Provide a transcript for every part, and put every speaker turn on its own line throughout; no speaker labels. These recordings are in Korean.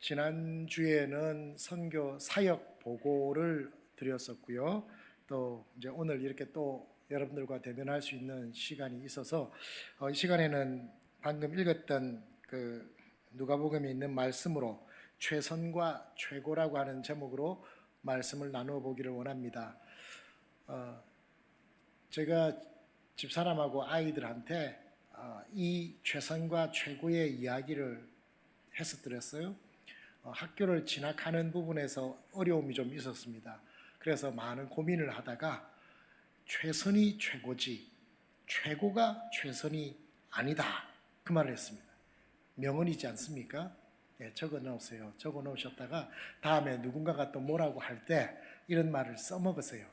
지난주에는 선교 사역 보고를 드렸었고요. 또 이제 오늘 이렇게 또 여러분들과 대면할 수 있는 시간이 있어서 이 시간에는 방금 읽었던 그 누가복음에 있는 말씀으로 최선과 최고라고 하는 제목으로 말씀을 나누어 보기를 원합니다. 제가 집사람하고 아이들한테 이 최선과 최고의 이야기를 했었더랬어요. 학교를 진학하는 부분에서 어려움이 좀 있었습니다. 그래서 많은 고민을 하다가 최선이 최고지 최고가 최선이 아니다 그 말을 했습니다. 명언이지 않습니까? 적어 놓으세요. 적어 놓으셨다가 다음에 누군가가 또 뭐라고 할 때 이런 말을 써먹으세요.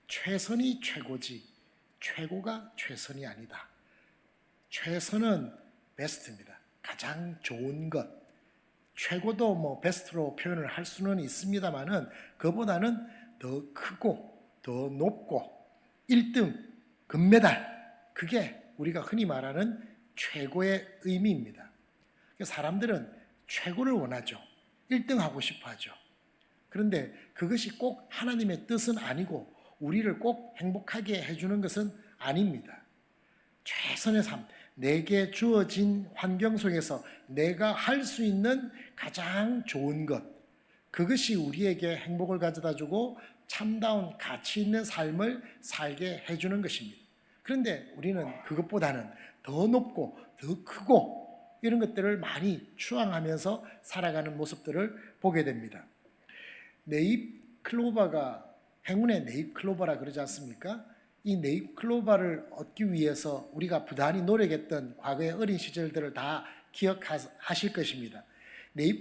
최선이 최고지 최고가 최선이 아니다. 최선은 베스트입니다. 가장 좋은 것. 최고도 뭐 베스트로 표현을 할 수는 있습니다만은 그보다는 더 크고 더 높고 1등 금메달, 그게 우리가 흔히 말하는 최고의 의미입니다. 사람들은 최고를 원하죠. 1등 하고 싶어 하죠. 그런데 그것이 꼭 하나님의 뜻은 아니고 우리를 꼭 행복하게 해주는 것은 아닙니다. 최선의 삶, 내게 주어진 환경 속에서 내가 할 수 있는 가장 좋은 것, 그것이 우리에게 행복을 가져다 주고 참다운 가치 있는 삶을 살게 해주는 것입니다. 그런데 우리는 그것보다는 더 높고 더 크고 이런 것들을 많이 추앙하면서 살아가는 모습들을 보게 됩니다. 네잎 클로버가 행운의 네잎 클로버라 그러지 않습니까? 이 네잎 클로버를 얻기 위해서 우리가 부단히 노력했던 과거의 어린 시절들을 다 기억하실 것입니다. 네잎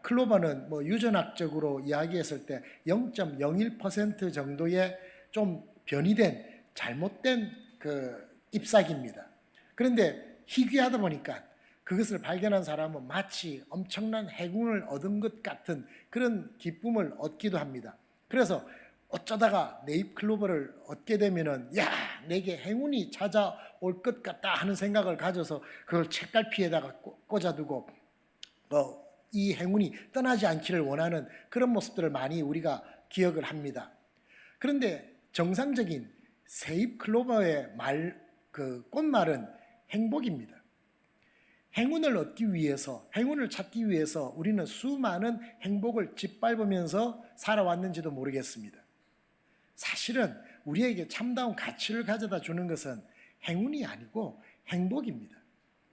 클로버는 뭐 유전학적으로 이야기했을 때 0.01% 정도의 좀 변이된 잘못된 그 잎사귀입니다. 그런데 희귀하다 보니까 그것을 발견한 사람은 마치 엄청난 행운을 얻은 것 같은 그런 기쁨을 얻기도 합니다. 그래서 어쩌다가 네잎 클로버를 얻게 되면은 내게 행운이 찾아올 것 같다 하는 생각을 가져서 그걸 책갈피에다가 꽂아두고 이 행운이 떠나지 않기를 원하는 그런 모습들을 많이 우리가 기억을 합니다. 그런데 정상적인 새잎 클로버의 그 꽃말은 행복입니다. 행운을 얻기 위해서, 행운을 찾기 위해서 우리는 수많은 행복을 짓밟으면서 살아왔는지도 모르겠습니다. 사실은 우리에게 참다운 가치를 가져다 주는 것은 행운이 아니고 행복입니다.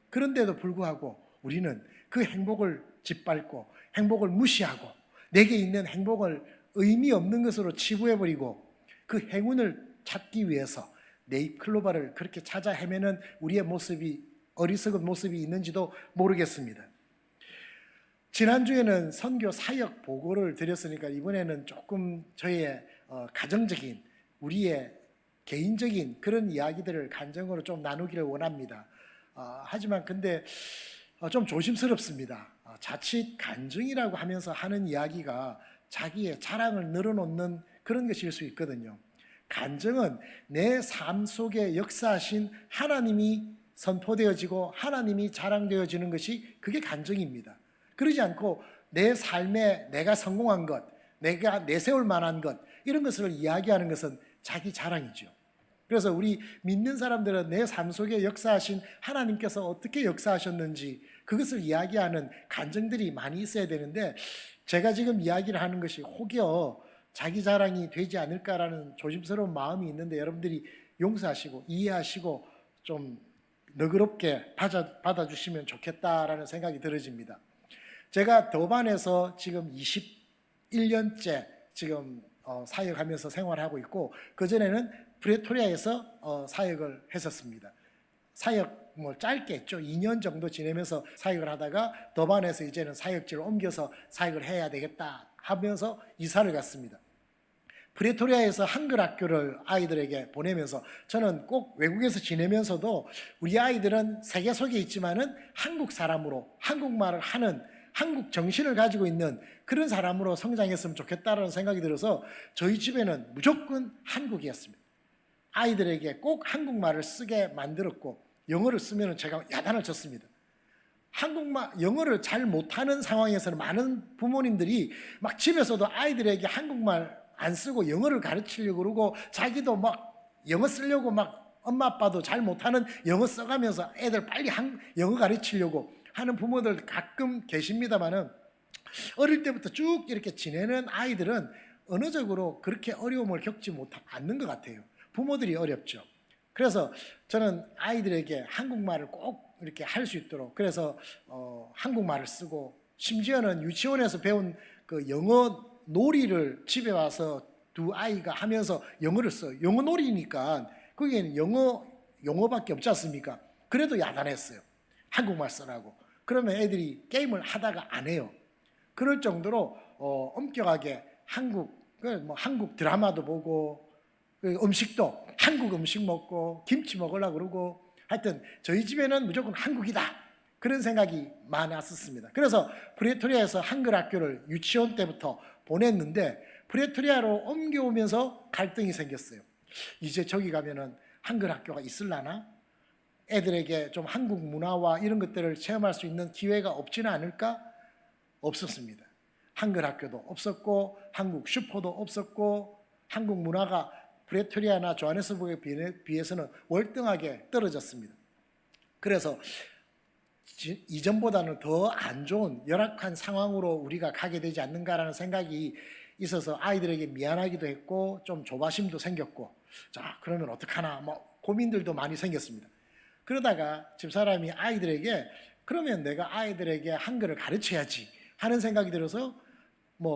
그런데도 불구하고 우리는 그 행복을 짓밟고 행복을 무시하고 내게 있는 행복을 의미 없는 것으로 치부해버리고 그 행운을 찾기 위해서 네잎 클로버를 그렇게 찾아 헤매는 우리의 모습이 어리석은 모습이 있는지도 모르겠습니다. 지난주에는 선교 사역 보고를 드렸으니까 이번에는 조금 저의 가정적인 우리의 개인적인 그런 이야기들을 간증으로 좀 나누기를 원합니다. 하지만 근데 좀 조심스럽습니다. 자칫 간증이라고 하면서 하는 이야기가 자기의 자랑을 늘어놓는 그런 것일 수 있거든요. 간증은 내 삶 속에 역사하신 하나님이 선포되어지고 하나님이 자랑되어지는 것이 그게 간증입니다. 그러지 않고 내 삶에 내가 성공한 것, 내가 내세울 만한 것 이런 것을 이야기하는 것은 자기 자랑이죠. 그래서 우리 믿는 사람들은 내 삶 속에 역사하신 하나님께서 어떻게 역사하셨는지 그것을 이야기하는 간증들이 많이 있어야 되는데 제가 지금 이야기를 하는 것이 혹여 자기 자랑이 되지 않을까라는 조심스러운 마음이 있는데 여러분들이 용서하시고 이해하시고 좀 너그럽게 받아주시면 좋겠다라는 생각이 들어집니다. 제가 더반에서 지금 21년째 지금 사역하면서 생활하고 있고 그전에는 프레토리아에서 사역을 했었습니다. 사역 뭐 짧게 했죠. 2년 정도 지내면서 사역을 하다가 더반에서 이제는 사역지를 옮겨서 사역을 해야 되겠다 하면서 이사를 갔습니다. 프레토리아에서 한글 학교를 아이들에게 보내면서 저는 꼭 외국에서 지내면서도 우리 아이들은 세계 속에 있지만은 한국 사람으로 한국말을 하는 한국 정신을 가지고 있는 그런 사람으로 성장했으면 좋겠다라는 생각이 들어서 저희 집에는 무조건 한국이었습니다. 아이들에게 꼭 한국말을 쓰게 만들었고 영어를 쓰면 제가 야단을 쳤습니다. 한국말, 영어를 잘 못하는 상황에서는 많은 부모님들이 막 집에서도 아이들에게 한국말 안 쓰고 영어를 가르치려고 그러고 자기도 막 영어 쓰려고 막 엄마 아빠도 잘 못하는 영어 써가면서 애들 빨리 영어 가르치려고 하는 부모들 가끔 계십니다만은 어릴 때부터 쭉 이렇게 지내는 아이들은 언어적으로 그렇게 어려움을 겪지 않는 것 같아요. 부모들이 어렵죠. 그래서 저는 아이들에게 한국말을 꼭 이렇게 할 수 있도록, 그래서 한국말을 쓰고, 심지어는 유치원에서 배운 그 영어 놀이를 집에 와서 두 아이가 하면서 영어를 써요. 영어 놀이니까 거기에는 영어밖에 없지 않습니까? 그래도 야단했어요. 한국말 쓰라고. 그러면 애들이 게임을 하다가 안 해요. 그럴 정도로 엄격하게 한국 드라마도 보고, 음식도 한국 음식 먹고 김치 먹으려고 그러고, 하여튼 저희 집에는 무조건 한국이다, 그런 생각이 많았었습니다. 그래서 프레토리아에서 한글 학교를 유치원 때부터 보냈는데 프레토리아로 옮겨오면서 갈등이 생겼어요. 이제 저기 가면은 한글 학교가 있을라나? 애들에게 좀 한국 문화와 이런 것들을 체험할 수 있는 기회가 없지는 않을까? 없었습니다. 한글 학교도 없었고 한국 슈퍼도 없었고 한국 문화가 프레토리아나 조하네스부르크에 비해서는 월등하게 떨어졌습니다. 그래서 이전보다는 더 안 좋은 열악한 상황으로 우리가 가게 되지 않는가라는 생각이 있어서 아이들에게 미안하기도 했고 좀 조바심도 생겼고, 자 그러면 어떡하나 고민들도 많이 생겼습니다. 그러다가 집사람이 아이들에게 그러면 내가 아이들에게 한글을 가르쳐야지 하는 생각이 들어서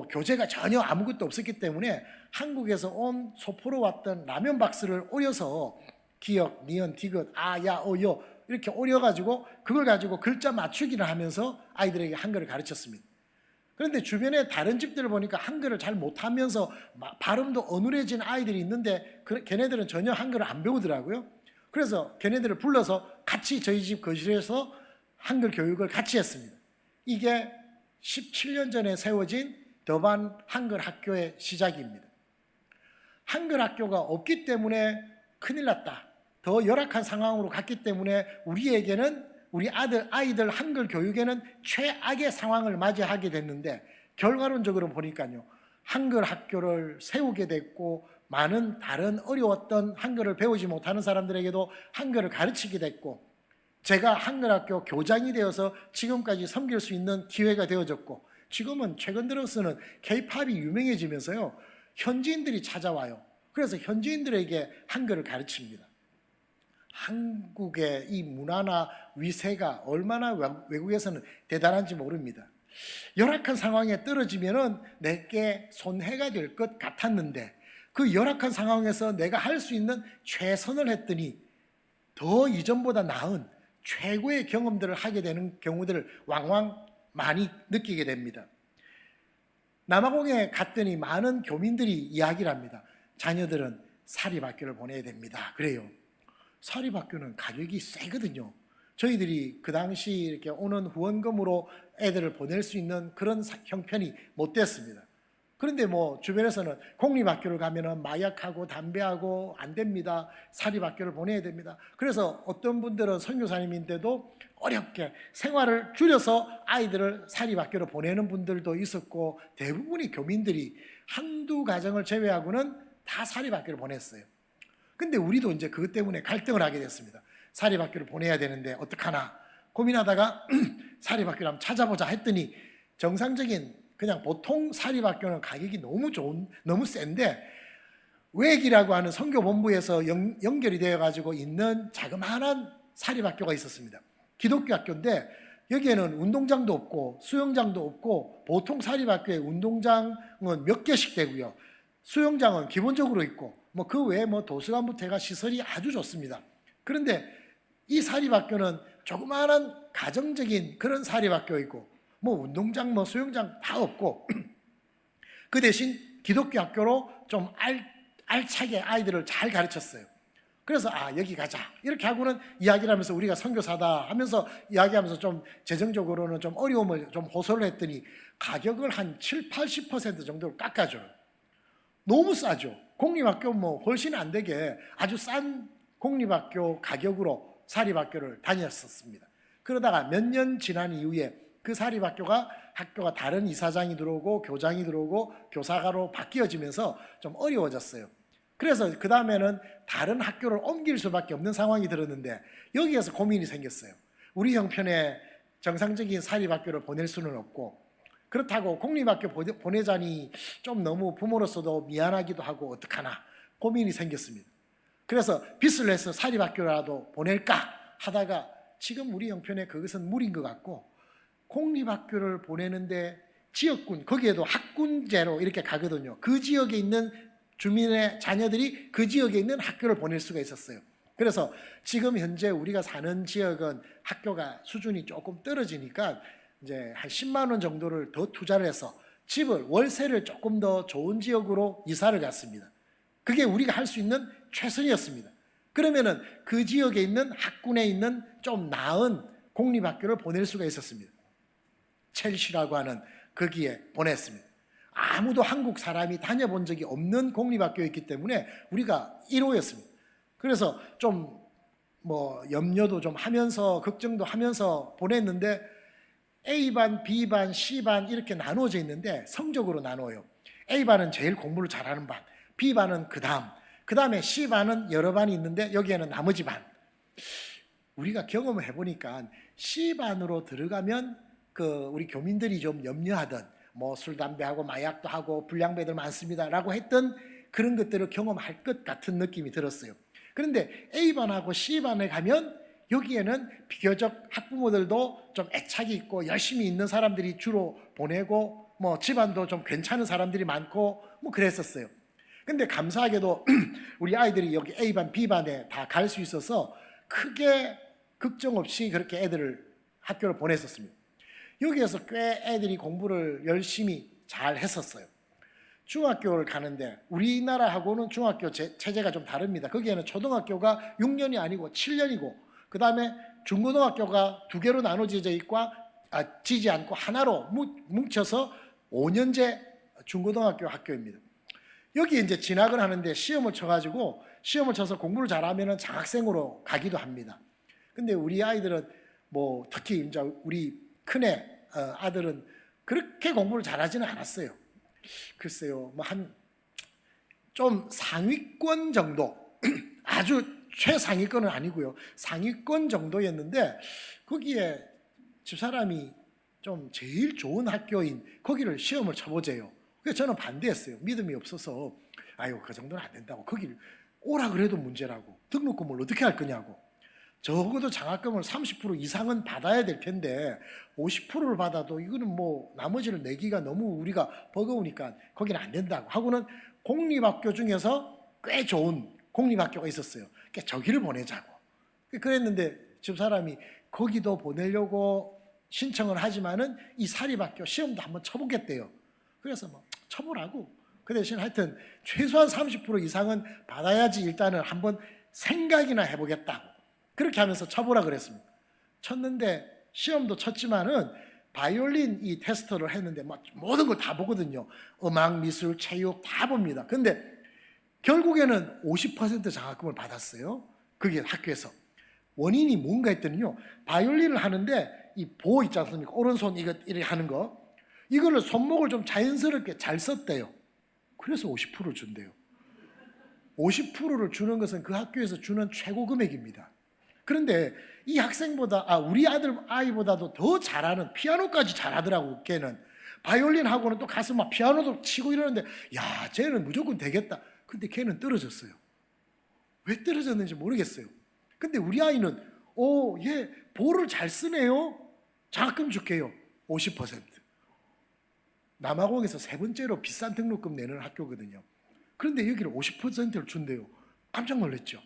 교재가 전혀 아무것도 없었기 때문에 한국에서 온 소포로 왔던 라면 박스를 오려서 기역, 니은, 디귿, 아, 야, 어, 요 이렇게 오려가지고 그걸 가지고 글자 맞추기를 하면서 아이들에게 한글을 가르쳤습니다. 그런데 주변에 다른 집들을 보니까 한글을 잘 못하면서 발음도 어눌해진 아이들이 있는데 걔네들은 전혀 한글을 안 배우더라고요. 그래서 걔네들을 불러서 같이 저희 집 거실에서 한글 교육을 같이 했습니다. 이게 17년 전에 세워진 더반 한글 학교의 시작입니다. 한글 학교가 없기 때문에 큰일 났다, 더 열악한 상황으로 갔기 때문에 우리에게는 우리 아이들 한글 교육에는 최악의 상황을 맞이하게 됐는데, 결과론적으로 보니까요 한글 학교를 세우게 됐고 많은 다른 어려웠던 한글을 배우지 못하는 사람들에게도 한글을 가르치게 됐고, 제가 한글 학교 교장이 되어서 지금까지 섬길 수 있는 기회가 되어졌고, 지금은 최근 들어서는 K-팝이 유명해지면서요 현지인들이 찾아와요. 그래서 현지인들에게 한글을 가르칩니다. 한국의 이 문화나 위세가 얼마나 외국에서는 대단한지 모릅니다. 열악한 상황에 떨어지면은 내게 손해가 될 것 같았는데 그 열악한 상황에서 내가 할 수 있는 최선을 했더니 더 이전보다 나은 최고의 경험들을 하게 되는 경우들을 왕왕 많이 느끼게 됩니다. 남아공에 갔더니 많은 교민들이 이야기를 합니다. 자녀들은 사립학교를 보내야 됩니다. 그래요. 사립학교는 가격이 세거든요. 저희들이 그 당시 이렇게 오는 후원금으로 애들을 보낼 수 있는 그런 형편이 못 됐습니다. 그런데 주변에서는 공립학교를 가면은 마약하고 담배하고 안 됩니다, 사립학교를 보내야 됩니다. 그래서 어떤 분들은 선교사님인데도 어렵게 생활을 줄여서 아이들을 사립학교로 보내는 분들도 있었고, 대부분이 교민들이 한두 가정을 제외하고는 다 사립학교를 보냈어요. 근데 우리도 이제 그것 때문에 갈등을 하게 됐습니다. 사립학교를 보내야 되는데 어떡하나 고민하다가 사립학교를 한번 찾아보자 했더니 정상적인 그냥 보통 사립학교는 가격이 너무 센데 외기라고 하는 선교본부에서 연결이 되어가지고 있는 자그마한 사립학교가 있었습니다. 기독교 학교인데 여기에는 운동장도 없고 수영장도 없고, 보통 사립학교에 운동장은 몇 개씩 되고요, 수영장은 기본적으로 있고 그 외에 도서관부터 해가 시설이 아주 좋습니다. 그런데 이 사립학교는 조그마한 가정적인 그런 사립학교이고 운동장 수영장 다 없고 그 대신 기독교 학교로 좀 알차게 아이들을 잘 가르쳤어요. 그래서 여기 가자 이렇게 하고는 이야기를 하면서 우리가 선교사다 하면서 이야기하면서 좀 재정적으로는 좀 어려움을 좀 호소를 했더니 가격을 한 70-80% 정도를 깎아줘요. 너무 싸죠. 공립학교 훨씬 안 되게 아주 싼 공립학교 가격으로 사립학교를 다녔었습니다. 그러다가 몇 년 지난 이후에 그 사립학교가 다른 이사장이 들어오고 교장이 들어오고 교사가로 바뀌어지면서 좀 어려워졌어요. 그래서 그 다음에는 다른 학교를 옮길 수밖에 없는 상황이 들었는데 여기에서 고민이 생겼어요. 우리 형편에 정상적인 사립학교를 보낼 수는 없고, 그렇다고 공립학교 보내자니 좀 너무 부모로서도 미안하기도 하고 어떡하나 고민이 생겼습니다. 그래서 빚을 내서 사립학교라도 보낼까 하다가 지금 우리 형편에 그것은 무리인 것 같고, 공립학교를 보내는데 지역군, 거기에도 학군제로 이렇게 가거든요. 그 지역에 있는 주민의 자녀들이 그 지역에 있는 학교를 보낼 수가 있었어요. 그래서 지금 현재 우리가 사는 지역은 학교가 수준이 조금 떨어지니까 이제 한 10만 원 정도를 더 투자를 해서 집을, 월세를 조금 더 좋은 지역으로 이사를 갔습니다. 그게 우리가 할 수 있는 최선이었습니다. 그러면은 그 지역에 있는 학군에 있는 좀 나은 공립학교를 보낼 수가 있었습니다. 첼시라고 하는 거기에 보냈습니다. 아무도 한국 사람이 다녀본 적이 없는 공립학교였기 때문에 우리가 1호였습니다. 그래서 좀 염려도 좀 하면서 걱정도 하면서 보냈는데 A반, B반, C반 이렇게 나누어져 있는데 성적으로 나눠요. A반은 제일 공부를 잘하는 반, B반은 그 다음에 C반은 여러 반이 있는데 여기에는 나머지 반. 우리가 경험을 해보니까 C반으로 들어가면 우리 교민들이 좀 염려하던 술, 담배하고 마약도 하고 불량배들 많습니다라고 했던 그런 것들을 경험할 것 같은 느낌이 들었어요. 그런데 A반하고 C반에 가면 여기에는 비교적 학부모들도 좀 애착이 있고 열심히 있는 사람들이 주로 보내고 집안도 좀 괜찮은 사람들이 많고 그랬었어요. 근데 감사하게도 우리 아이들이 여기 A반, B반에 다 갈 수 있어서 크게 걱정 없이 그렇게 애들을 학교를 보냈었습니다. 여기에서 꽤 애들이 공부를 열심히 잘 했었어요. 중학교를 가는데 우리나라하고는 중학교 체제가 좀 다릅니다. 거기에는 초등학교가 6년이 아니고 7년이고 그 다음에 중고등학교가 두 개로 나눠져 있고 지지 않고 하나로 뭉쳐서 5년제 중고등학교 학교입니다. 여기 이제 진학을 하는데 시험을 쳐서 공부를 잘하면 장학생으로 가기도 합니다. 근데 우리 아이들은 특히 이제 우리 큰애 아들은 그렇게 공부를 잘하지는 않았어요. 글쎄요, 좀 상위권 정도, 아주 최상위권은 아니고요, 상위권 정도였는데 거기에 집사람이 좀 제일 좋은 학교인 거기를 시험을 쳐보재요. 그래서 저는 반대했어요. 믿음이 없어서 그 정도는 안 된다고, 거기를 오라 그래도 문제라고, 등록금을 어떻게 할 거냐고. 적어도 장학금을 30% 이상은 받아야 될 텐데 50%를 받아도 이거는 나머지를 내기가 너무 우리가 버거우니까 거기는 안 된다고 하고는 공립학교 중에서 꽤 좋은 공립학교가 있었어요. 그러니까 저기를 보내자고 그랬는데 집사람이 거기도 보내려고 신청을 하지만은 이 사립학교 시험도 한번 쳐보겠대요. 그래서 쳐보라고. 그 대신 하여튼 최소한 30% 이상은 받아야지 일단은 한번 생각이나 해보겠다고 그렇게 하면서 쳐보라 그랬습니다. 쳤는데 시험도 쳤지만은 바이올린 이 테스트를 했는데 모든 걸 다 보거든요. 음악, 미술, 체육 다 봅니다. 근데 결국에는 50% 장학금을 받았어요. 그게 학교에서. 원인이 뭔가 했더니요, 바이올린을 하는데 이 보 있지 않습니까? 오른손 이렇게 하는 거, 이거를 손목을 좀 자연스럽게 잘 썼대요. 그래서 50%를 준대요. 50%를 주는 것은 그 학교에서 주는 최고 금액입니다. 그런데 이 학생보다 우리 아이보다도 더 잘하는, 피아노까지 잘하더라고. 걔는 바이올린하고는 또 가서 피아노도 치고 이러는데 쟤는 무조건 되겠다. 근데 걔는 떨어졌어요. 왜 떨어졌는지 모르겠어요. 근데 우리 아이는 얘 보를 잘 쓰네요. 장학금 줄게요. 50%. 남아공에서 세 번째로 비싼 등록금 내는 학교거든요. 그런데 여기를 50%를 준대요. 깜짝 놀랐죠.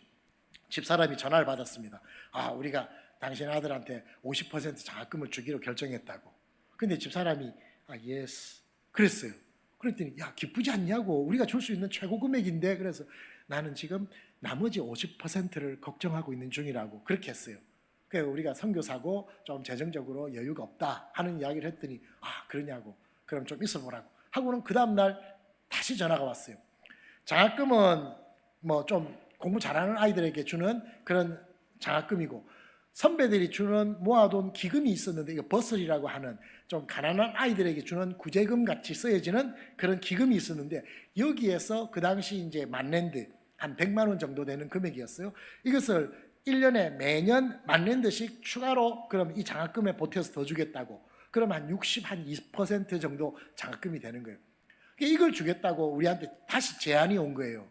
집사람이 전화를 받았습니다. 우리가 당신 아들한테 50% 장학금을 주기로 결정했다고. 근데 집사람이 예스 그랬어요. 그랬더니 기쁘지 않냐고, 우리가 줄 수 있는 최고 금액인데. 그래서 나는 지금 나머지 50%를 걱정하고 있는 중이라고 그렇게 했어요. 그래서 우리가 선교사고 좀 재정적으로 여유가 없다 하는 이야기를 했더니 그러냐고, 그럼 좀 있어 보라고 하고는 그 다음날 다시 전화가 왔어요. 장학금은 좀 공부 잘하는 아이들에게 주는 그런 장학금이고 선배들이 주는 모아둔 기금이 있었는데, 이거 버슬이라고 하는 좀 가난한 아이들에게 주는 구제금 같이 쓰여지는 그런 기금이 있었는데, 여기에서 그 당시 이제 만랜드 한 100만 원 정도 되는 금액이었어요. 이것을 1년에 매년 만랜드씩 추가로 그럼 이 장학금에 보태서 더 주겠다고. 그럼 한 60, 한 20% 정도 장학금이 되는 거예요. 이걸 주겠다고 우리한테 다시 제안이 온 거예요.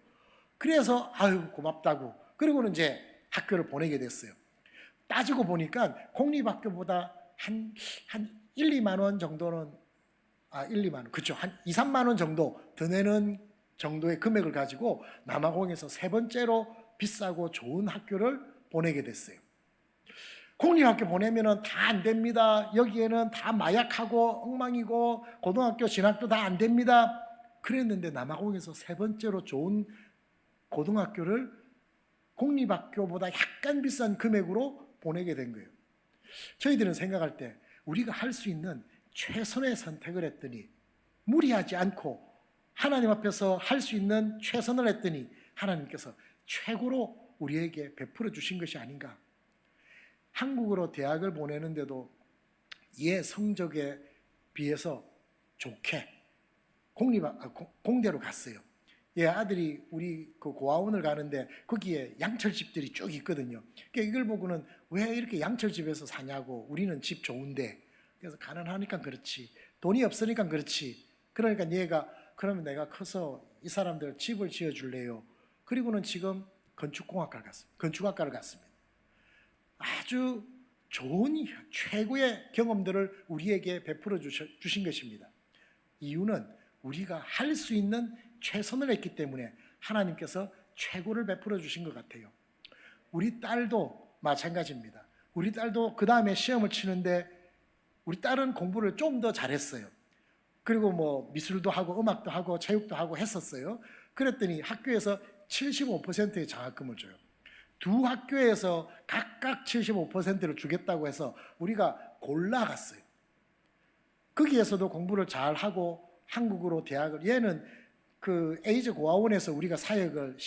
그래서 아유 고맙다고. 그리고는 이제 학교를 보내게 됐어요. 따지고 보니까 공립학교보다 한 1, 2만 원 정도는 1, 2만 원. 그렇죠. 한 2, 3만 원 정도 더 내는 정도의 금액을 가지고 남아공에서 세 번째로 비싸고 좋은 학교를 보내게 됐어요. 공립학교 보내면은 다 안 됩니다. 여기에는 다 마약하고 엉망이고 고등학교 진학도 다 안 됩니다. 그랬는데 남아공에서 세 번째로 좋은 고등학교를 공립학교보다 약간 비싼 금액으로 보내게 된 거예요. 저희들은 생각할 때 우리가 할 수 있는 최선의 선택을 했더니, 무리하지 않고 하나님 앞에서 할 수 있는 최선을 했더니 하나님께서 최고로 우리에게 베풀어 주신 것이 아닌가. 한국으로 대학을 보내는데도 얘 성적에 비해서 좋게 공대로 갔어요. 얘 아들이 우리 그 고아원을 가는데 거기에 양철집들이 쭉 있거든요. 그러니까 이걸 보고는 왜 이렇게 양철집에서 사냐고, 우리는 집 좋은데. 그래서 가난하니까 그렇지, 돈이 없으니까 그렇지. 그러니까 얘가 그러면 내가 커서 이 사람들 집을 지어줄래요. 그리고는 지금 건축학과를 갔습니다. 아주 좋은 최고의 경험들을 우리에게 베풀어 주신 것입니다. 이유는 우리가 할 수 있는 최선을 했기 때문에 하나님께서 최고를 베풀어 주신 것 같아요. 우리 딸도 마찬가지입니다. 우리 딸도 그 다음에 시험을 치는데 우리 딸은 공부를 좀 더 잘했어요. 그리고 뭐 미술도 하고 음악도 하고 체육도 하고 했었어요. 그랬더니 학교에서 75%의 장학금을 줘요. 두 학교에서 각각 75%를 주겠다고 해서 우리가 골라갔어요. 거기에서도 공부를 잘하고 한국으로 대학을, 얘는 그 에이즈 고아원에서 우리가 사역을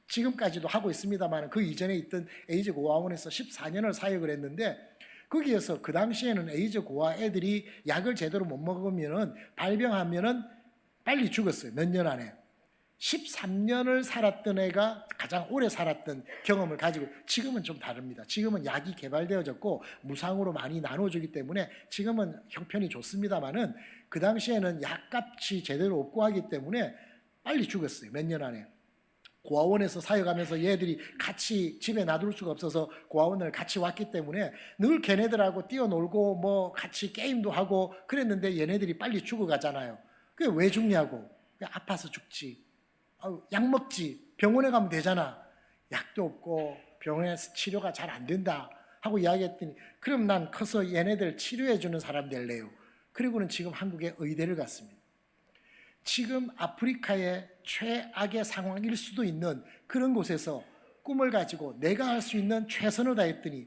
지금까지도 하고 있습니다만 그 이전에 있던 에이즈 고아원에서 14년을 사역을 했는데, 거기에서 그 당시에는 에이즈 고아 애들이 약을 제대로 못 먹으면은 발병하면은 빨리 죽었어요. 몇 년 안에. 13년을 살았던 애가 가장 오래 살았던 경험을 가지고, 지금은 좀 다릅니다. 지금은 약이 개발되어졌고 무상으로 많이 나눠주기 때문에 지금은 형편이 좋습니다만은 그 당시에는 약값이 제대로 없고 하기 때문에 빨리 죽었어요. 몇 년 안에. 고아원에서 사역하면서 얘들이 같이 집에 놔둘 수가 없어서 고아원을 같이 왔기 때문에 늘 걔네들하고 뛰어놀고 뭐 같이 게임도 하고 그랬는데 얘네들이 빨리 죽어가잖아요. 그게 왜 죽냐고. 아파서 죽지. 약 먹지. 병원에 가면 되잖아. 약도 없고 병원에서 치료가 잘 안 된다 하고 이야기했더니, 그럼 난 커서 얘네들 치료해 주는 사람 될래요. 그리고는 지금 한국에 의대를 갔습니다. 지금 아프리카의 최악의 상황일 수도 있는 그런 곳에서 꿈을 가지고 내가 할 수 있는 최선을 다했더니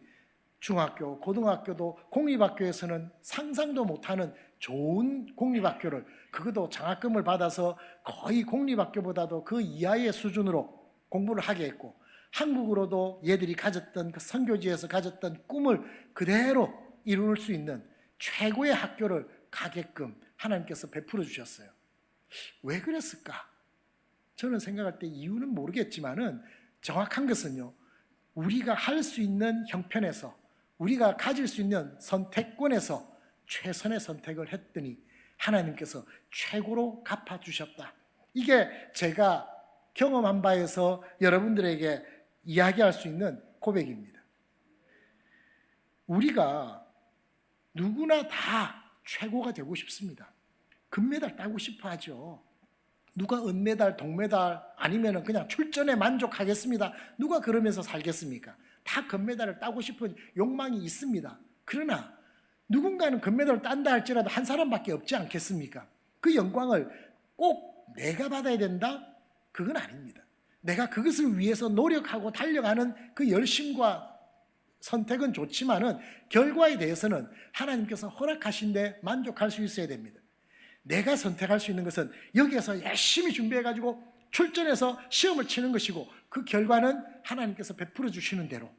중학교, 고등학교도 공립학교에서는 상상도 못하는 좋은 공립학교를, 그것도 장학금을 받아서 거의 공립학교보다도 그 이하의 수준으로 공부를 하게 했고, 한국으로도 얘들이 가졌던 그 선교지에서 가졌던 꿈을 그대로 이룰 수 있는 최고의 학교를 가게끔 하나님께서 베풀어 주셨어요. 왜 그랬을까? 저는 생각할 때 이유는 모르겠지만은 정확한 것은요, 우리가 할 수 있는 형편에서, 우리가 가질 수 있는 선택권에서 최선의 선택을 했더니 하나님께서 최고로 갚아주셨다. 이게 제가 경험한 바에서 여러분들에게 이야기할 수 있는 고백입니다. 우리가 누구나 다 최고가 되고 싶습니다. 금메달 따고 싶어 하죠. 누가 은메달, 동메달 아니면 그냥 출전에 만족하겠습니다. 누가 그러면서 살겠습니까? 다 금메달을 따고 싶은 욕망이 있습니다. 그러나 누군가는 금메달을 딴다 할지라도 한 사람밖에 없지 않겠습니까? 그 영광을 꼭 내가 받아야 된다? 그건 아닙니다. 내가 그것을 위해서 노력하고 달려가는 그 열심과 선택은 좋지만은 결과에 대해서는 하나님께서 허락하신 데 만족할 수 있어야 됩니다. 내가 선택할 수 있는 것은 여기에서 열심히 준비해가지고 출전해서 시험을 치는 것이고, 그 결과는 하나님께서 베풀어 주시는 대로,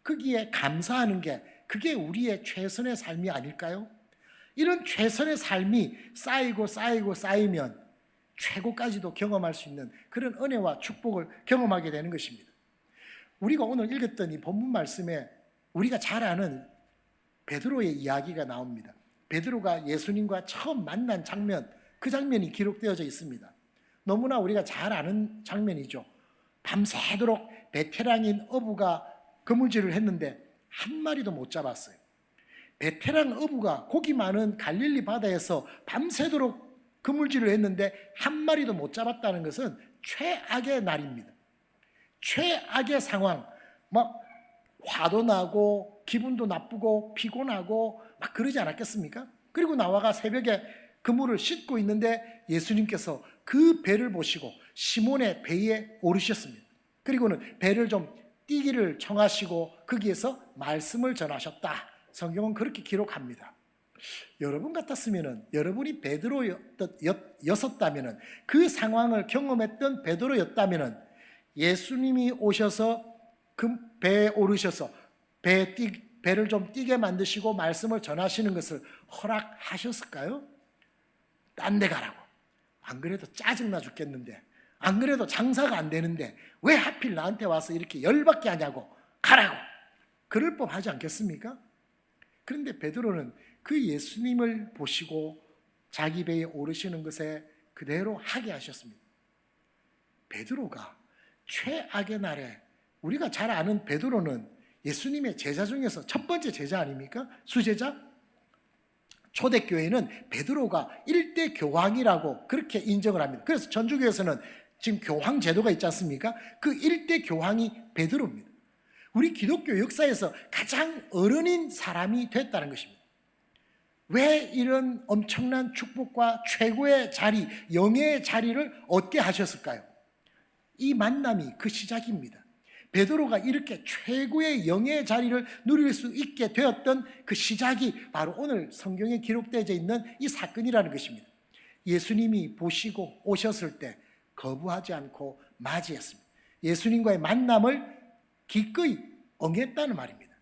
거기에 감사하는 게 그게 우리의 최선의 삶이 아닐까요? 이런 최선의 삶이 쌓이면 최고까지도 경험할 수 있는 그런 은혜와 축복을 경험하게 되는 것입니다. 우리가 오늘 읽었던 이 본문 말씀에 우리가 잘 아는 베드로의 이야기가 나옵니다. 베드로가 예수님과 처음 만난 장면, 그 장면이 기록되어져 있습니다. 너무나 우리가 잘 아는 장면이죠. 밤새도록 베테랑인 어부가 그물질을 했는데 한 마리도 못 잡았어요. 베테랑 어부가 고기 많은 갈릴리 바다에서 밤새도록 그물질을 했는데 한 마리도 못 잡았다는 것은 최악의 날입니다. 최악의 상황, 막 화도 나고 기분도 나쁘고 피곤하고 막 그러지 않았겠습니까? 그리고 나와가 새벽에 그물을 씻고 있는데 예수님께서 그 배를 보시고 시몬의 배에 오르셨습니다. 그리고는 배를 좀 띄기를 청하시고 거기에서 말씀을 전하셨다. 성경은 그렇게 기록합니다. 여러분 같았으면, 여러분이 베드로였었다면, 그 상황을 경험했던 베드로였다면 예수님이 오셔서 그 배에 오르셔서 배를 좀 뛰게 만드시고 말씀을 전하시는 것을 허락하셨을까요? 딴 데 가라고. 안 그래도 짜증나 죽겠는데, 안 그래도 장사가 안 되는데 왜 하필 나한테 와서 이렇게 열받게 하냐고, 가라고. 그럴 법하지 않겠습니까? 그런데 베드로는 그 예수님을 보시고 자기 배에 오르시는 것에 그대로 하게 하셨습니다. 베드로가 최악의 날에, 우리가 잘 아는 베드로는 예수님의 제자 중에서 첫 번째 제자 아닙니까? 수제자? 초대교회는 베드로가 1대 교황이라고 그렇게 인정을 합니다. 그래서 전주교에서는 지금 교황 제도가 있지 않습니까? 그 1대 교황이 베드로입니다. 우리 기독교 역사에서 가장 어른인 사람이 됐다는 것입니다. 왜 이런 엄청난 축복과 최고의 자리, 영예의 자리를 얻게 하셨을까요? 이 만남이 그 시작입니다. 베드로가 이렇게 최고의 영예의 자리를 누릴 수 있게 되었던 그 시작이 바로 오늘 성경에 기록되어 있는 이 사건이라는 것입니다. 예수님이 보시고 오셨을 때 거부하지 않고 맞이했습니다. 예수님과의 만남을 기꺼이 응했다는 말입니다.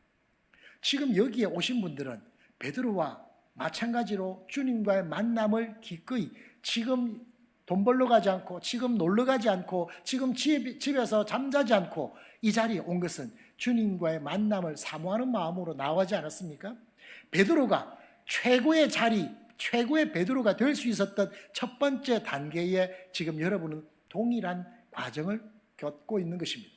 지금 여기에 오신 분들은 베드로와 마찬가지로 주님과의 만남을 기꺼이, 지금 돈 벌러 가지 않고, 지금 놀러 가지 않고, 지금 집에서 잠자지 않고 이 자리에 온 것은 주님과의 만남을 사모하는 마음으로 나오지 않았습니까? 베드로가 최고의 자리, 최고의 베드로가 될 수 있었던 첫 번째 단계에 지금 여러분은 동일한 과정을 겪고 있는 것입니다.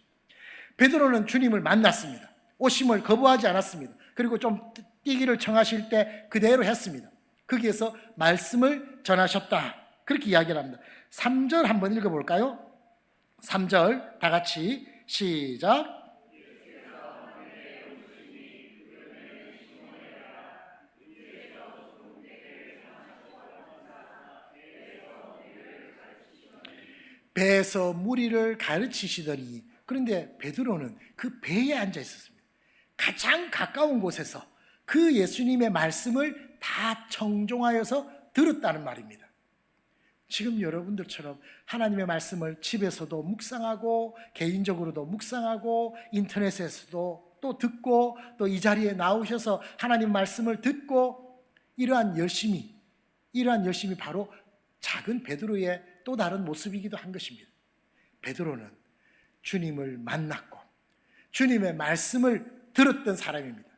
베드로는 주님을 만났습니다. 오심을 거부하지 않았습니다. 그리고 좀 뛰기를 청하실 때 그대로 했습니다. 거기에서 말씀을 전하셨다. 그렇게 이야기를 합니다. 3절 한번 읽어볼까요? 3절 다 같이 시작. 배에서 무리를 가르치시더니, 그런데 베드로는 그 배에 앉아 있었습니다. 가장 가까운 곳에서 그 예수님의 말씀을 다 청종하여서 들었다는 말입니다. 지금 여러분들처럼 하나님의 말씀을 집에서도 묵상하고 개인적으로도 묵상하고 인터넷에서도 또 듣고 또 이 자리에 나오셔서 하나님 말씀을 듣고, 이러한 열심이 바로 작은 베드로의 또 다른 모습이기도 한 것입니다. 베드로는 주님을 만났고 주님의 말씀을 들었던 사람입니다.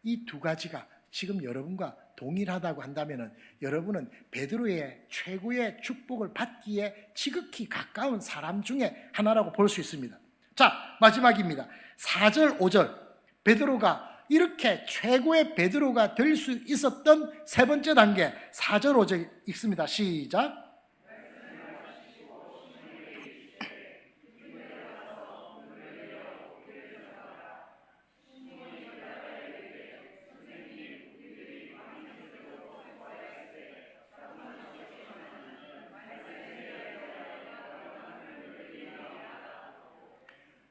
이 두 가지가 지금 여러분과 동일하다고 한다면 여러분은 베드로의 최고의 축복을 받기에 지극히 가까운 사람 중에 하나라고 볼 수 있습니다. 자, 마지막입니다. 4절, 5절. 베드로가 이렇게 최고의 베드로가 될 수 있었던 세 번째 단계, 4절, 5절 읽습니다. 시작.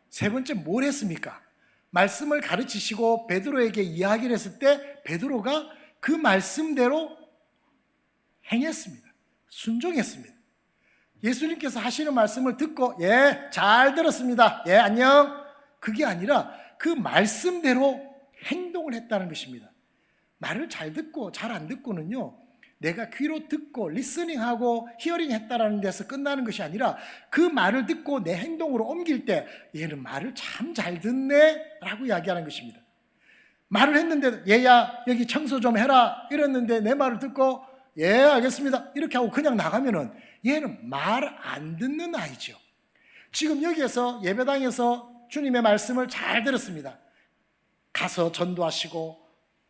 세 번째 뭘 했습니까? 말씀을 가르치시고 베드로에게 이야기를 했을 때 베드로가 그 말씀대로 행했습니다. 순종했습니다. 예수님께서 하시는 말씀을 듣고 예, 잘 들었습니다. 예, 안녕. 그게 아니라 그 말씀대로 행동을 했다는 것입니다. 말을 잘 듣고 잘 안 듣고는요, 내가 귀로 듣고 리스닝하고 히어링했다라는 데서 끝나는 것이 아니라 그 말을 듣고 내 행동으로 옮길 때 얘는 말을 참 잘 듣네 라고 이야기하는 것입니다. 말을 했는데 얘야 여기 청소 좀 해라 이랬는데 내 말을 듣고 예 알겠습니다 이렇게 하고 그냥 나가면은 얘는 말 안 듣는 아이죠. 지금 여기에서 예배당에서 주님의 말씀을 잘 들었습니다. 가서 전도하시고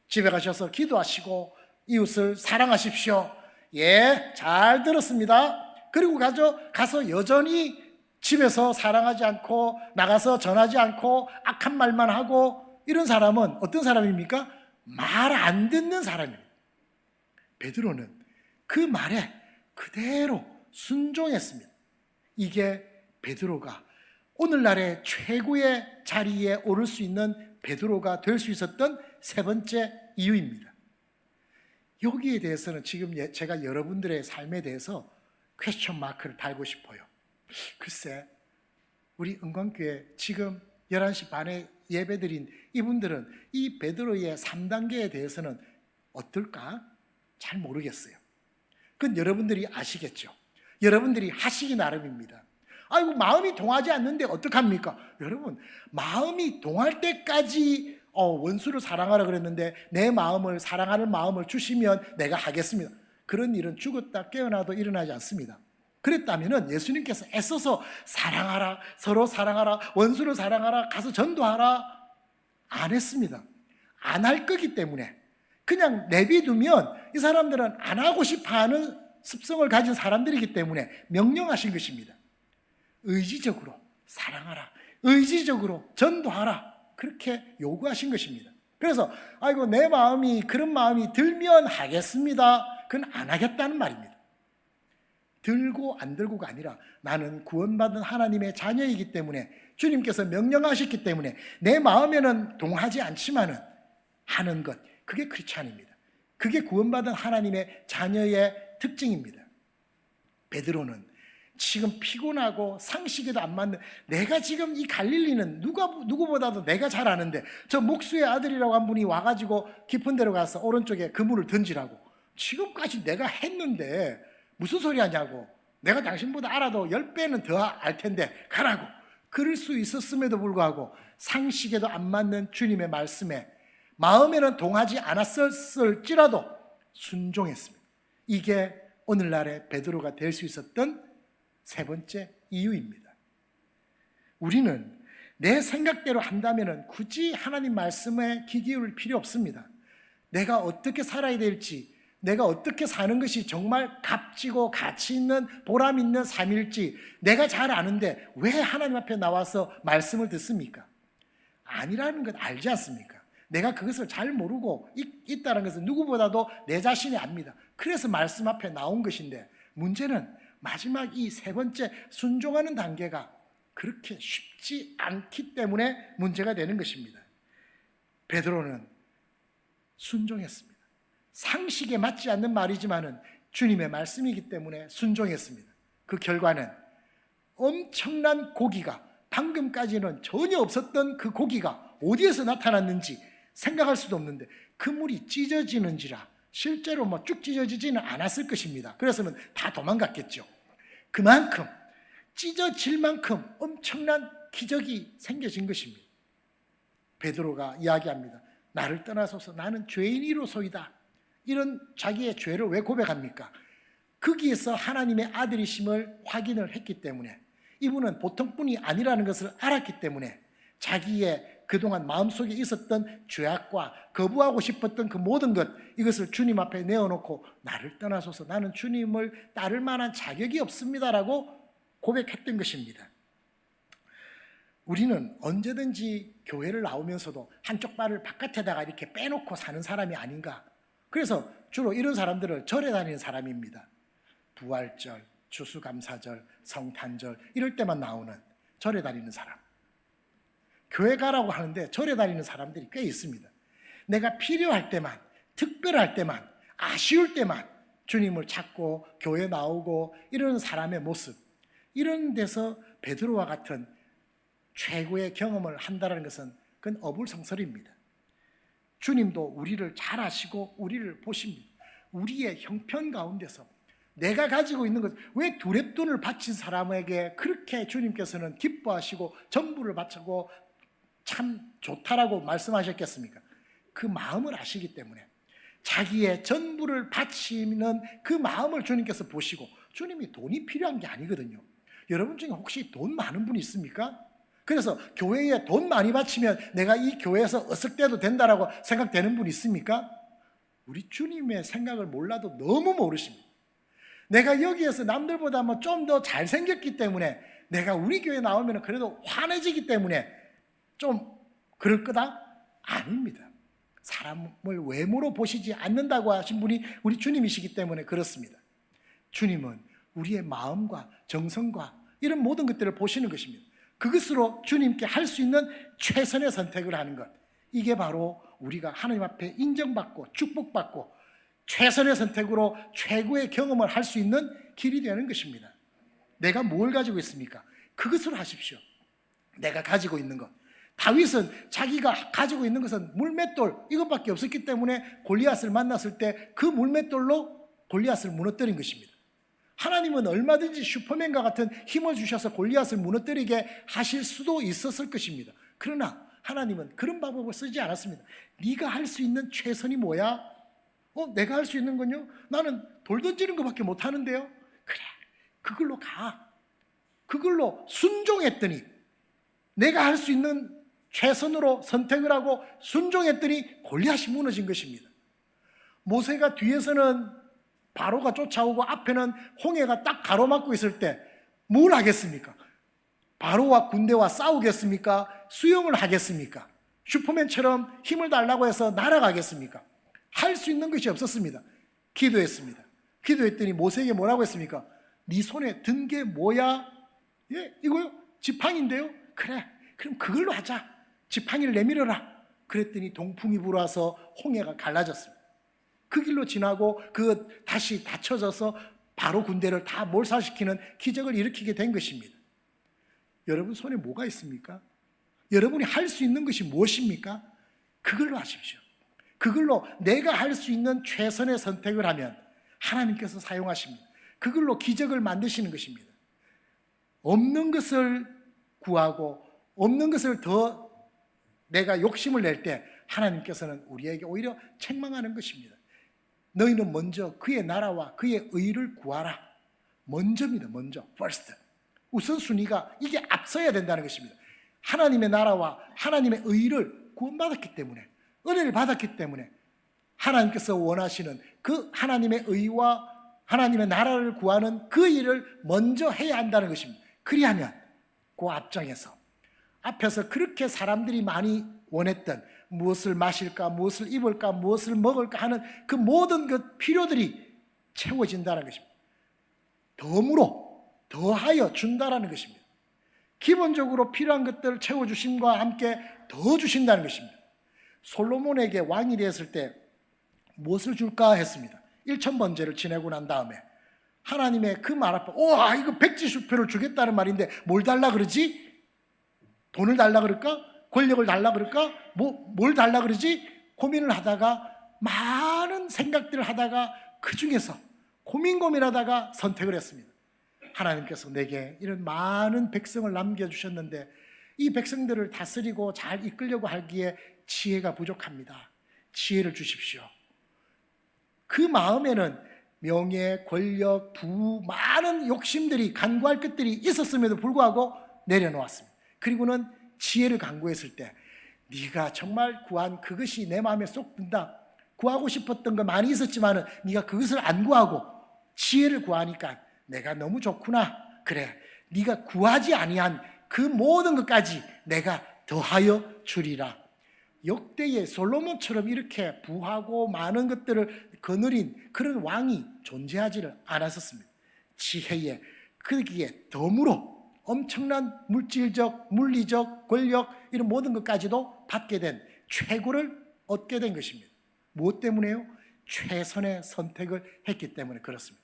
집에 가셔서 기도하시고 이웃을 사랑하십시오. 예, 잘 들었습니다. 그리고 가서 여전히 집에서 사랑하지 않고 나가서 전하지 않고 악한 말만 하고 이런 사람은 어떤 사람입니까? 말 안 듣는 사람입니다. 베드로는 그 말에 그대로 순종했습니다. 이게 베드로가 오늘날의 최고의 자리에 오를 수 있는 베드로가 될 수 있었던 세 번째 이유입니다. 여기에 대해서는 지금 제가 여러분들의 삶에 대해서 퀘스천 마크를 달고 싶어요. 글쎄, 우리 은광교회 지금 11시 반에 예배드린 이분들은 이 베드로의 3단계에 대해서는 어떨까? 잘 모르겠어요. 그건 여러분들이 아시겠죠. 여러분들이 하시기 나름입니다. 아이고 마음이 동하지 않는데 어떡합니까? 여러분 마음이 동할 때까지 원수를 사랑하라 그랬는데 내 마음을 사랑하는 마음을 주시면 내가 하겠습니다. 그런 일은 죽었다 깨어나도 일어나지 않습니다. 그랬다면 예수님께서 애써서 사랑하라, 서로 사랑하라, 원수를 사랑하라, 가서 전도하라 안 했습니다. 안 할 거기 때문에 그냥 내비두면 이 사람들은 안 하고 싶어하는 습성을 가진 사람들이기 때문에 명령하신 것입니다. 의지적으로 사랑하라, 의지적으로 전도하라 그렇게 요구하신 것입니다. 그래서 아이고 내 마음이 그런 마음이 들면 하겠습니다. 그건 안 하겠다는 말입니다. 들고 안 들고가 아니라 나는 구원받은 하나님의 자녀이기 때문에 주님께서 명령하셨기 때문에 내 마음에는 동하지 않지만은 하는 것, 그게 크리스찬입니다. 그게 구원받은 하나님의 자녀의 특징입니다. 베드로는 지금 피곤하고 상식에도 안 맞는, 내가 지금 이 갈릴리는 누구보다도 내가 잘 아는데 저 목수의 아들이라고 한 분이 와가지고 깊은 데로 가서 오른쪽에 그물을 던지라고, 지금까지 내가 했는데 무슨 소리 하냐고, 내가 당신보다 알아도 10배는 더 알 텐데 가라고, 그럴 수 있었음에도 불구하고 상식에도 안 맞는 주님의 말씀에 마음에는 동하지 않았을지라도 순종했습니다. 이게 오늘날의 베드로가 될 수 있었던 세 번째 이유입니다. 우리는 내 생각대로 한다면 굳이 하나님 말씀에 귀 기울일 필요 없습니다. 내가 어떻게 살아야 될지, 내가 어떻게 사는 것이 정말 값지고 가치 있는 보람 있는 삶일지 내가 잘 아는데 왜 하나님 앞에 나와서 말씀을 듣습니까? 아니라는 것 알지 않습니까? 내가 그것을 잘 모르고 있다는 것은 누구보다도 내 자신이 압니다. 그래서 말씀 앞에 나온 것인데, 문제는 마지막 이 세 번째 순종하는 단계가 그렇게 쉽지 않기 때문에 문제가 되는 것입니다. 베드로는 순종했습니다. 상식에 맞지 않는 말이지만은 주님의 말씀이기 때문에 순종했습니다. 그 결과는 엄청난 고기가, 방금까지는 전혀 없었던 그 고기가 어디에서 나타났는지 생각할 수도 없는데 그물이 찢어지는지라 실제로 쭉 찢어지지는 않았을 것입니다. 그래서는 다 도망갔겠죠. 그만큼 찢어질 만큼 엄청난 기적이 생겨진 것입니다. 베드로가 이야기합니다. 나를 떠나소서 나는 죄인이로소이다. 이런 자기의 죄를 왜 고백합니까? 거기에서 하나님의 아들이심을 확인을 했기 때문에, 이분은 보통 분이 아니라는 것을 알았기 때문에 자기의 그동안 마음속에 있었던 죄악과 거부하고 싶었던 그 모든 것, 이것을 주님 앞에 내어놓고 나를 떠나소서 나는 주님을 따를 만한 자격이 없습니다라고 고백했던 것입니다. 우리는 언제든지 교회를 나오면서도 한쪽 발을 바깥에다가 이렇게 빼놓고 사는 사람이 아닌가. 그래서 주로 이런 사람들을 절에 다니는 사람입니다. 부활절, 추수감사절, 성탄절 이럴 때만 나오는 절에 다니는 사람. 교회 가라고 하는데 절에 다니는 사람들이 꽤 있습니다. 내가 필요할 때만, 특별할 때만, 아쉬울 때만 주님을 찾고 교회 나오고 이런 사람의 모습, 이런 데서 베드로와 같은 최고의 경험을 한다는 것은 그건 어불성설입니다. 주님도 우리를 잘 아시고 우리를 보십니다. 우리의 형편 가운데서 내가 가지고 있는 것, 왜 두렙돈을 바친 사람에게 그렇게 주님께서는 기뻐하시고 전부를 바치고 참 좋다라고 말씀하셨겠습니까? 그 마음을 아시기 때문에 자기의 전부를 바치는 그 마음을 주님께서 보시고, 주님이 돈이 필요한 게 아니거든요. 여러분 중에 혹시 돈 많은 분 있습니까? 그래서 교회에 돈 많이 바치면 내가 이 교회에서 어석대도 된다라고 생각되는 분 있습니까? 우리 주님의 생각을 몰라도 너무 모르십니다. 내가 여기에서 남들보다 좀 더 잘생겼기 때문에, 내가 우리 교회 나오면 그래도 환해지기 때문에 좀 그럴 거다? 아닙니다. 사람을 외모로 보시지 않는다고 하신 분이 우리 주님이시기 때문에 그렇습니다. 주님은 우리의 마음과 정성과 이런 모든 것들을 보시는 것입니다. 그것으로 주님께 할 수 있는 최선의 선택을 하는 것, 이게 바로 우리가 하나님 앞에 인정받고 축복받고 최선의 선택으로 최고의 경험을 할 수 있는 길이 되는 것입니다. 내가 뭘 가지고 있습니까? 그것으로 하십시오. 내가 가지고 있는 것. 다윗은 자기가 가지고 있는 것은 물맷돌 이것밖에 없었기 때문에 골리앗을 만났을 때 그 물맷돌로 골리앗을 무너뜨린 것입니다. 하나님은 얼마든지 슈퍼맨과 같은 힘을 주셔서 골리앗을 무너뜨리게 하실 수도 있었을 것입니다. 그러나 하나님은 그런 방법을 쓰지 않았습니다. 네가 할 수 있는 최선이 뭐야? 내가 할 수 있는 건요? 나는 돌 던지는 것밖에 못하는데요? 그래, 그걸로 가. 그걸로 순종했더니, 내가 할 수 있는 최선으로 선택을 하고 순종했더니 골리앗이 무너진 것입니다. 모세가 뒤에서는 바로가 쫓아오고 앞에는 홍해가 딱 가로막고 있을 때 뭘 하겠습니까? 바로와 군대와 싸우겠습니까? 수영을 하겠습니까? 슈퍼맨처럼 힘을 달라고 해서 날아가겠습니까? 할 수 있는 것이 없었습니다. 기도했습니다. 기도했더니 모세에게 뭐라고 했습니까? 네 손에 든 게 뭐야? 예, 이거요? 지팡인데요? 그래, 그럼 그걸로 하자. 지팡이를 내밀어라. 그랬더니 동풍이 불어와서 홍해가 갈라졌습니다. 그 길로 지나고 다시 닫혀져서 바로 군대를 다 몰살시키는 기적을 일으키게 된 것입니다. 여러분 손에 뭐가 있습니까? 여러분이 할 수 있는 것이 무엇입니까? 그걸로 하십시오. 그걸로 내가 할 수 있는 최선의 선택을 하면 하나님께서 사용하십니다. 그걸로 기적을 만드시는 것입니다. 없는 것을 구하고 없는 것을 더 내가 욕심을 낼 때 하나님께서는 우리에게 오히려 책망하는 것입니다. 너희는 먼저 그의 나라와 그의 의를 구하라. 먼저입니다. 먼저, first. 우선순위가 이게 앞서야 된다는 것입니다. 하나님의 나라와 하나님의 의를 구원받았기 때문에, 은혜를 받았기 때문에 하나님께서 원하시는 그 하나님의 의와 하나님의 나라를 구하는 그 일을 먼저 해야 한다는 것입니다. 그리하면 그 앞장에서, 앞에서 그렇게 사람들이 많이 원했던 무엇을 마실까, 무엇을 입을까, 무엇을 먹을까 하는 그 모든 그 필요들이 채워진다는 것입니다. 덤으로 더하여 준다라는 것입니다. 기본적으로 필요한 것들을 채워주심과 함께 더 주신다는 것입니다. 솔로몬에게 왕이 되었을 때 무엇을 줄까 했습니다. 1000번제를 지내고 난 다음에 하나님의 그 말 앞에 이거 백지수표를 주겠다는 말인데 뭘 달라 그러지? 돈을 달라 그럴까? 권력을 달라 그럴까? 뭘 달라 그러지? 고민을 하다가, 많은 생각들을 하다가 그 중에서 고민하다가 선택을 했습니다. 하나님께서 내게 이런 많은 백성을 남겨주셨는데 이 백성들을 다스리고 잘 이끌려고 하기에 지혜가 부족합니다. 지혜를 주십시오. 그 마음에는 명예, 권력, 부, 많은 욕심들이, 간구할 것들이 있었음에도 불구하고 내려놓았습니다. 그리고는 지혜를 간구했을 때, 네가 정말 구한 그것이 내 마음에 쏙 든다. 구하고 싶었던 거 많이 있었지만 네가 그것을 안 구하고 지혜를 구하니까 내가 너무 좋구나. 그래, 네가 구하지 아니한 그 모든 것까지 내가 더하여 주리라. 역대의 솔로몬처럼 이렇게 부하고 많은 것들을 거느린 그런 왕이 존재하지를 않았었습니다. 지혜에, 거기에 덤으로 엄청난 물질적, 물리적, 권력 이런 모든 것까지도 받게 된, 최고를 얻게 된 것입니다. 무엇 때문에요? 최선의 선택을 했기 때문에 그렇습니다.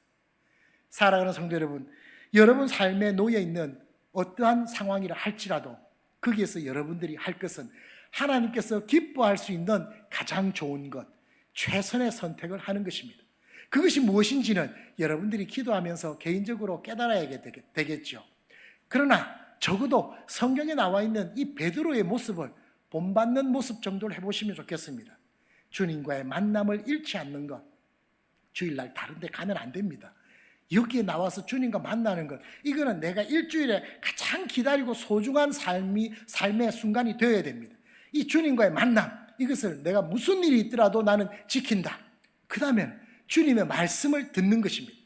사랑하는 성도 여러분, 여러분 삶에 놓여 있는 어떠한 상황이라 할지라도 거기에서 여러분들이 할 것은 하나님께서 기뻐할 수 있는 가장 좋은 것, 최선의 선택을 하는 것입니다. 그것이 무엇인지는 여러분들이 기도하면서 개인적으로 깨달아야 되겠죠. 그러나 적어도 성경에 나와 있는 이 베드로의 모습을 본받는 모습 정도를 해보시면 좋겠습니다. 주님과의 만남을 잃지 않는 것. 주일날 다른 데 가면 안 됩니다. 여기에 나와서 주님과 만나는 것, 이거는 내가 일주일에 가장 기다리고 소중한 삶의 순간이 되어야 됩니다. 이 주님과의 만남, 이것을 내가 무슨 일이 있더라도 나는 지킨다. 그 다음에 주님의 말씀을 듣는 것입니다.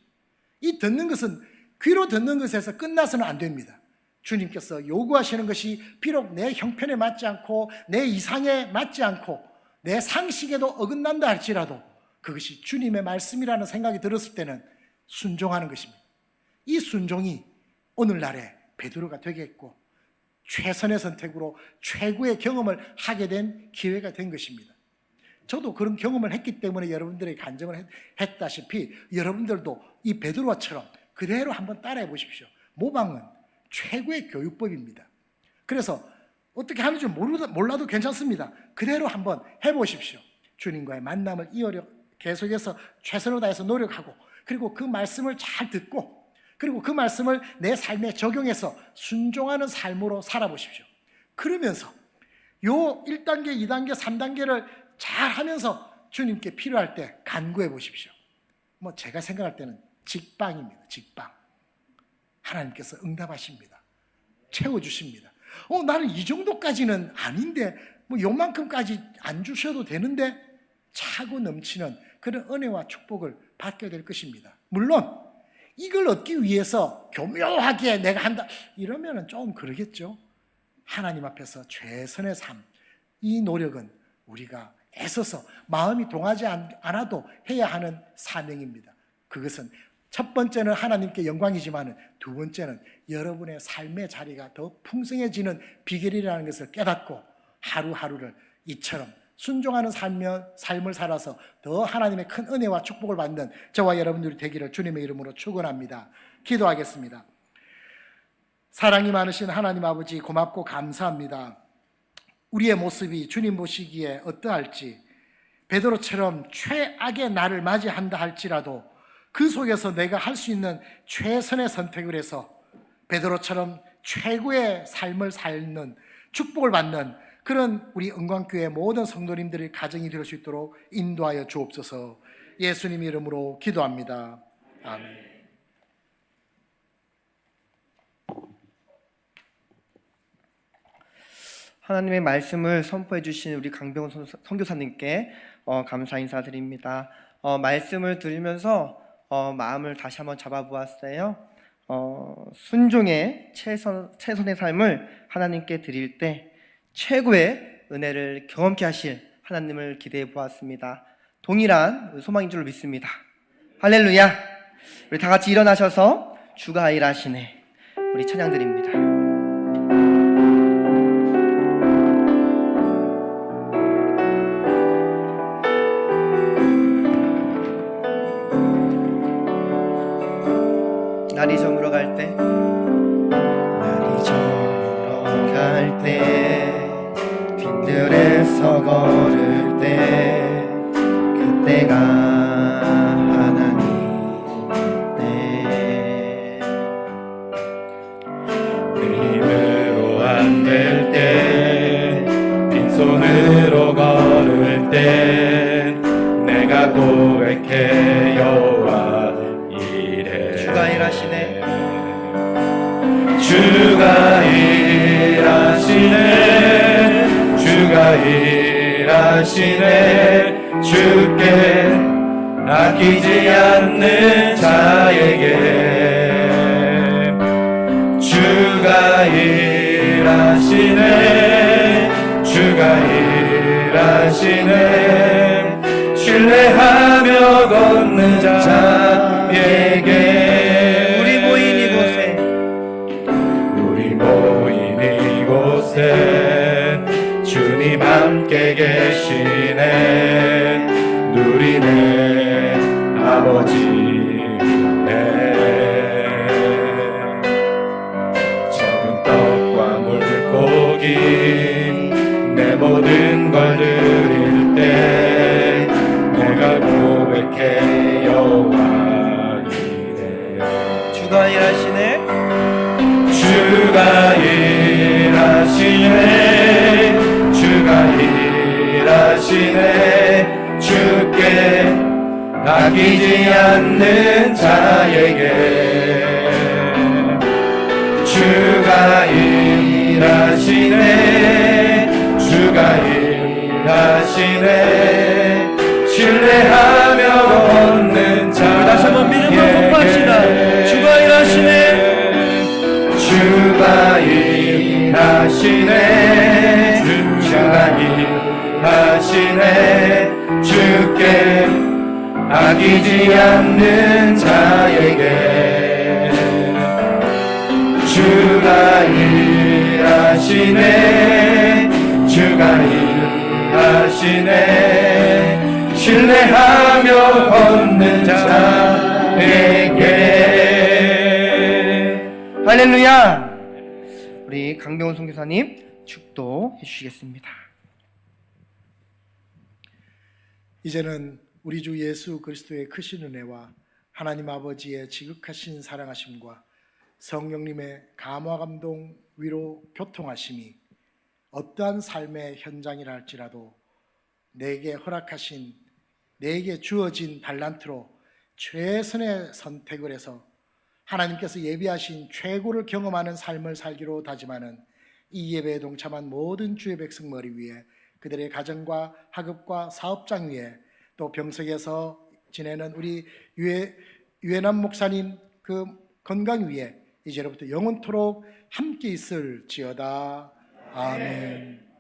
이 듣는 것은 귀로 듣는 것에서 끝나서는 안 됩니다. 주님께서 요구하시는 것이 비록 내 형편에 맞지 않고 내 이상에 맞지 않고 내 상식에도 어긋난다 할지라도 그것이 주님의 말씀이라는 생각이 들었을 때는 순종하는 것입니다. 이 순종이 오늘날의 베드로가 되겠고 최선의 선택으로 최고의 경험을 하게 된 기회가 된 것입니다. 저도 그런 경험을 했기 때문에 여러분들에게 간증을 했다시피 여러분들도 이 베드로처럼 그대로 한번 따라해 보십시오. 모방은 최고의 교육법입니다. 그래서 어떻게 하는 줄 몰라도 괜찮습니다. 그대로 한번 해보십시오. 주님과의 만남을 이어려 계속해서 최선을 다해서 노력하고, 그리고 그 말씀을 잘 듣고, 그리고 그 말씀을 내 삶에 적용해서 순종하는 삶으로 살아보십시오. 그러면서 요 1단계, 2단계, 3단계를 잘 하면서 주님께 필요할 때 간구해 보십시오. 제가 생각할 때는 직방입니다. 직방. 하나님께서 응답하십니다. 채워주십니다. 나는 이 정도까지는 아닌데 요만큼까지 안 주셔도 되는데 차고 넘치는 그런 은혜와 축복을 받게 될 것입니다. 물론 이걸 얻기 위해서 교묘하게 내가 한다 이러면 좀 그러겠죠. 하나님 앞에서 최선의 삶, 이 노력은 우리가 애써서 마음이 동하지 않아도 해야 하는 사명입니다. 그것은 첫 번째는 하나님께 영광이지만 두 번째는 여러분의 삶의 자리가 더 풍성해지는 비결이라는 것을 깨닫고 하루하루를 이처럼 순종하는 삶을 살아서 더 하나님의 큰 은혜와 축복을 받는 저와 여러분들이 되기를 주님의 이름으로 축원합니다. 기도하겠습니다. 사랑이 많으신 하나님 아버지, 고맙고 감사합니다. 우리의 모습이 주님 보시기에 어떠할지, 베드로처럼 최악의 날을 맞이한다 할지라도 그 속에서 내가 할 수 있는 최선의 선택을 해서 베드로처럼 최고의 삶을 살는, 축복을 받는 그런 우리 은광교회 모든 성도님들의 가정이 될 수 있도록 인도하여 주옵소서. 예수님 이름으로 기도합니다. 아멘.
하나님의 말씀을 선포해 주신 우리 강병훈 선교사님께 감사 인사드립니다. 말씀을 들으면서 마음을 다시 한번 잡아보았어요. 순종의 최선의 삶을 하나님께 드릴 때 최고의 은혜를 경험케 하실 하나님을 기대해 보았습니다. 동일한 소망인 줄로 믿습니다. 할렐루야. 우리 다 같이 일어나셔서 주가 일하시네 우리 찬양 드립니다. 날이 저물어 갈 때, 날이 저물어 갈 때, 빈들에서 걸을 때, 그때가 하나님일 때,
내 힘으로 안 될 때, 빈손으로 걸을 때, 내가 고백해 여호와 주가 일하시네. 주가 일하시네. 주가 일하시네. 주께 아끼지 않는 자에게 주가 일하시네. 주가 일하시네. 신뢰하며 걷는 자에게 주님 함께 계시네. 누리네 아버지네. 적은 떡과 물고기 내 모든 걸 드릴 때 내가 고백해 여호와 이래요.
주가 일하시네.
주가 일하시네. 주가 일하시네. 주께 아끼지 않는 자에게 주가 일하시네. 주가 일하시네. 신뢰하며 얻는 자.
다시 한번 믿음으로 선포합시다. 주가 일하시네.
주가 일하시네. 주가 일하시네. 주께 아끼지 않는 자에게 주가 일하시네. 주가 일하시네. 신뢰하며 얻는 자에게.
할렐루야. 우리 강병훈 선교사님 축도해 주시겠습니다.
이제는 우리 주 예수 그리스도의 크신 은혜와 하나님 아버지의 지극하신 사랑하심과 성령님의 감화 감동 위로 교통하심이 어떠한 삶의 현장이라 할지라도 내게 허락하신, 내게 주어진 달란트로 최선의 선택을 해서 하나님께서 예비하신 최고를 경험하는 삶을 살기로 다짐하는 이 예배에 동참한 모든 주의 백성 머리 위에, 그들의 가정과 학업과 사업장 위에, 또 병석에서 지내는 우리 유해남 목사님 그 건강 위에 이제로부터 영원토록 함께 있을지어다. 아멘.